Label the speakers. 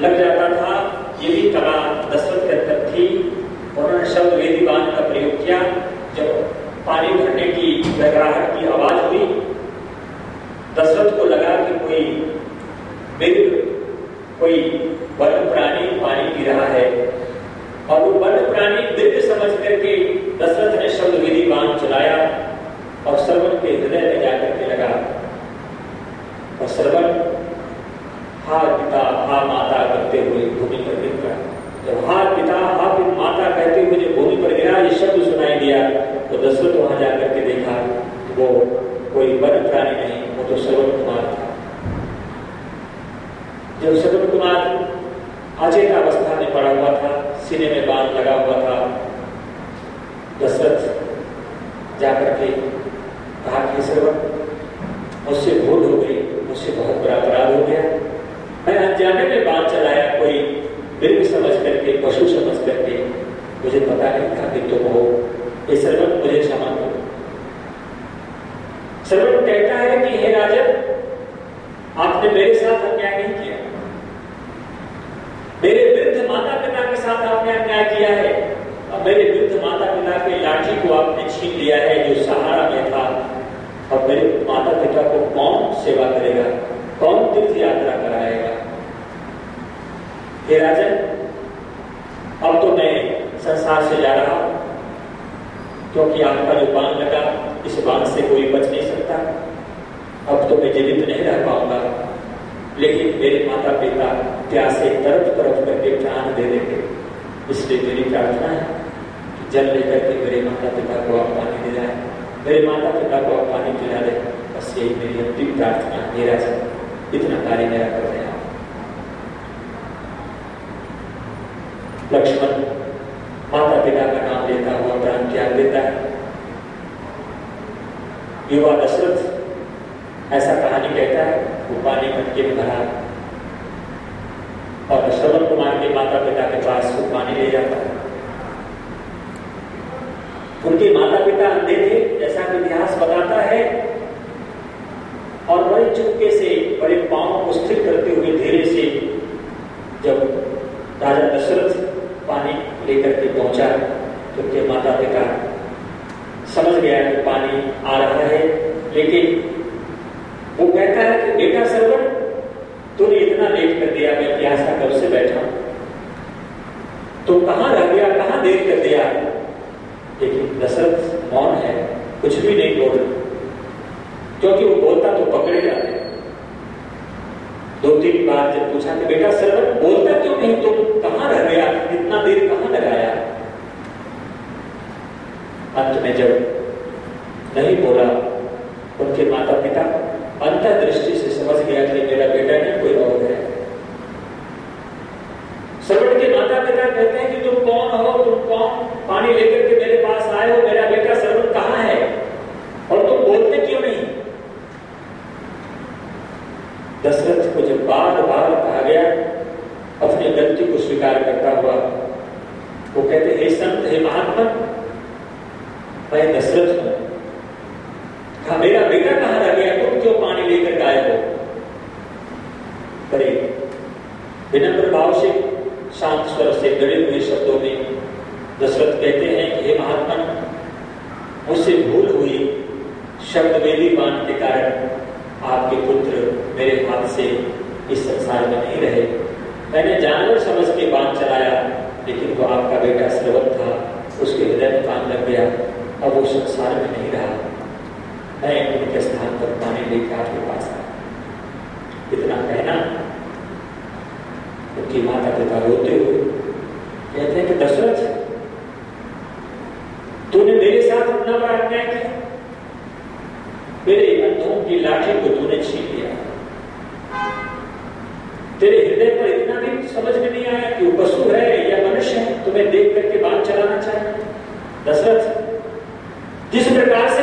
Speaker 1: लग जाता था, ये भी कला दशरथ के अंदर थी। उन्होंने शब्द वेदी बाण का प्रयोग किया। जब पानी भरने की गड़गड़ाहट की आवाज हुई, दशरथ को लगा कि कोई वन्य प्राणी पानी पी रहा है, और वो वन्य प्राणी दिव्य समझ करके दशरथ ने शब्द वेदी बाण चलाया और श्रवण के हृदय में जाकर के लगा। और श्रवण हा पिता हा माता करते हुए भूमि पर गिर पड़ा। जब हा पिता हा माता कहते हुए जो भूमि पर गिरा, ये शब्द सुनाई दिया, तो दशरथ वहां जाकर के देखा वो कोई वन्य प्राणी नहीं, वो तो श्रवण कुमार था। जब श्रवण कुमार अचेत अवस्था में पड़ा हुआ था, सीने में बाण लगा हुआ था, दशरथ जाकर के कहा कि श्रवण, मुझसे भूल हो गई, मुझसे बहुत बड़ा अपराध हो गया, मैं अनजाने में बाण चलाया, कोई मृग समझ करके, पशु समझ करके, मुझे पता नहीं था कि तुम हो, ये श्रवण मुझे क्षमा करो। श्रवण कहता है कि हे राजन, आपने मेरे साथ अन्याय नहीं किया, मेरे वृद्ध माता पिता के साथ आपने अन्याय किया है, और मेरे वृद्ध माता पिता के लाठी को आपने छीन लिया है जो सहारा में था। और मेरे माता पिता को कौन सेवा करेगा, कौन तीर्थ यात्रा कराएगा? हे राजन, अब तो मैं संसार से जा रहा हूं, क्योंकि आपका जो बाण लगा, इस बाण से कोई बच नहीं सकता। अब तो मैं जीवित नहीं रह पाऊंगा, लेकिन मेरे माता पिता प्यासे तरफ तरफ करके प्राण दे देंगे। इसलिए मेरी प्रार्थना है कि जल लेकर के मेरे माता पिता को आप पानी दिलाएं, मेरे माता पिता को आप पानी पिला दें। बस यही मेरी अंतिम प्रार्थना। मेरा इतना कार्य मेरा कर रहे हैं। लक्ष्मण माता पिता का नाम लेता हुआ प्राण त्याग देता है। युवा दशरथ, ऐसा कहानी कहता है, वो पानी मटके में भरा और श्रवण कुमार के माता पिता के पास वो पानी ले जाता है। उनके माता पिता अंधे थे, जैसा कि इतिहास बताता है, और बड़े चुपके से, बड़े पांव को स्थिर करते हुए धीरे से जब राजा दशरथ पानी लेकर के पहुंचा, तो उनके माता पिता समझ गया कि पानी आ रहा है, लेकिन वो कहता है कि बेटा श्रवण, तूने इतना लेट कर दिया, मैं प्यासा कब से बैठा, तो कहां रह गया, कहां देर कर दिया? लेकिन दशरथ मौन है, कुछ भी नहीं बोल रहा, क्योंकि वो बोलता तो पकड़े जाते। 2-3 बार जब पूछा कि बेटा श्रवण, बोलता क्यों नहीं, तुम कहां रह गया, इतना देर कहां लगाया? अंत में जब नहीं बोला, उनके माता पिता अंतर्दृष्टि से समझ गया कि मेरा बेटा नहीं, कोई और है। श्रवण के माता पिता कहते हैं कि तुम कौन हो, तुम कौन पानी लेकर के मेरे पास आए हो, मेरा बेटा श्रवण कहां है, और तुम बोलते क्यों नहीं? दशरथ को जब बार बार कहा गया, अपनी गलती को स्वीकार करता हुआ वो कहते, हे संत, हे महात्मा, मैं दशरथ हूं, कहा मेरा बेटा कहां रह गया, तुम क्यों पानी लेकर आए हो? बड़े विनम्र भाव से, शांत स्वर से, डरे हुए शब्दों में दशरथ कहते हैं कि हे महात्मा, मुझसे भूल हुई, शब्द वेदी बाण के कारण आपके पुत्र मेरे हाथ से इस संसार में नहीं रहे। मैंने जानवर समझ के बाण चलाया, लेकिन वो आपका बेटा श्रवण था, उसके हृदय में बाण लग गया, अब वो संसार में नहीं रहा। मैं उनके स्थान पर पानी लेकर आपके पास आया। इतना कहना, उनकी माता पिता रोते हुए कहते हैं कि दशरथ, तूने मेरे साथ इतना बड़ा अन्याय किया, मेरे अंधों की लाठी को तूने छीन लिया, तेरे हृदय पर इतना भी समझ में नहीं आया कि वो पशु है या मनुष्य है, तुम्हें देख करके बाण चलाना चाहिए। दशरथ, जिस प्रकार से